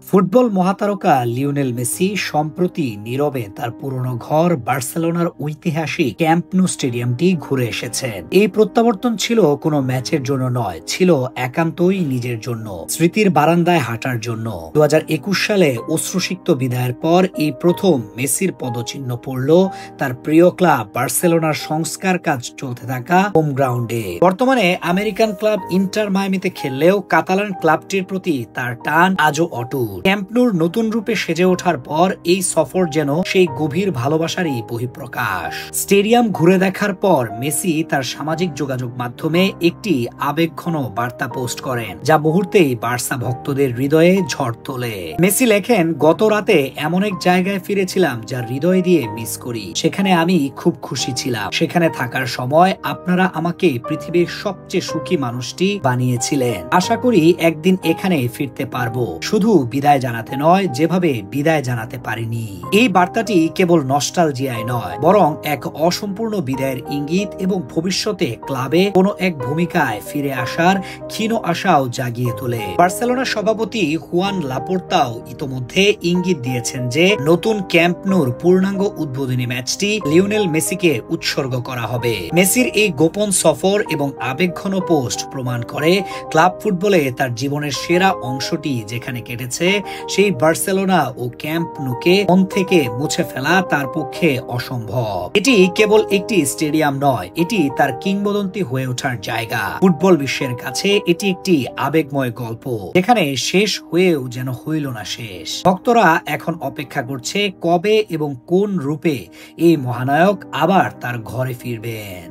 Football মহাতারকা Lionel Messi সম্প্রতি নীরবে তার পুরনো ঘর বার্সেলোনার ঐতিহাসিক ক্যাম্প নু স্টেডিয়ামটি ঘুরে এসেছেন। এই প্রত্যাবর্তন ছিল কোনো ম্যাচের জন্য নয়, ছিল একান্তই নিজের জন্য, স্মৃতির বারান্দায় হাঁটার জন্য। 2021 সালে অশ্রুসিক্ত বিদায়ের পর এই প্রথম মেসির পদচিহ্ন পড়ল তার প্রিয় ক্লাব বার্সেলোনার সংস্কার কাজ চলতে থাকা হোম গ্রাউন্ডে। বর্তমানে আমেরিকান ক্লাব ইন্টার মায়ামিতে খেললেও কাতালান ক্লাবটির প্রতি তার টান আজও অটুট। ক্যাম্প নুর নতুন রূপে সেজে ওঠার পর এই সফর যেন সেই গভীর ভালোবাসারই বহিঃপ্রকাশ। স্টেডিয়াম ঘুরে দেখার পর মেসি তার সামাজিক যোগাযোগ মাধ্যমে একটি আবেগঘন বার্তা পোস্ট করেন, যা মুহূর্তেই বার্সা ভক্তদের হৃদয়ে ঝড় তোলে। মেসি লেখেন, গত রাতে এমন এক জায়গায় ফিরেছিলাম যা হৃদয় দিয়ে মিস করি। সেখানে আমি খুব খুশি ছিলাম। সেখানে থাকার সময় আপনারা আমাকে পৃথিবীর সবচেয়ে সুখী মানুষটি বানিয়েছিলেন। আশা করি একদিন এখানে ফিরতে পারবো, শুধু বিদায় জানাতে নয়, যেভাবে বিদায় জানাতে পারিনি। এই বার্তাটি কেবল নস্টালজিয়ায় নয়, বরং এক অসম্পূর্ণ বিদায়ের ইঙ্গিত এবং ভবিষ্যতে ক্লাবে কোনো এক ভূমিকায় ফিরে আসার ক্ষীণ আশাও জাগিয়ে তোলে। বার্সেলোনার সভাপতি হুয়ান লাপোর্তাও ইতোমধ্যে ইঙ্গিত দিয়েছেন যে নতুন ক্যাম্প নুর পূর্ণাঙ্গ উদ্বোধনী ম্যাচটি লিওনেল মেসিকে উৎসর্গ করা হবে। মেসির এই গোপন সফর এবং আবেগঘন পোস্ট প্রমাণ করে ক্লাব ফুটবলে তার জীবনের সেরা অংশটি যেখানে কেটেছে, সেই বার্সেলোনা ও ক্যাম্প নুকে মন থেকে মুছে ফেলা তার পক্ষে অসম্ভব। এটি কেবল একটি স্টেডিয়াম নয়, এটি তার কিংবদন্তি হয়ে ওঠার জায়গা। ফুটবল বিশ্বের কাছে এটি একটি আবেগময় গল্প, যেখানে শেষ হয়েও যেন হইল না শেষ। ভক্তরা এখন অপেক্ষা করছে কবে এবং কোন রূপে এই মহানায়ক আবার তার ঘরে ফিরবেন।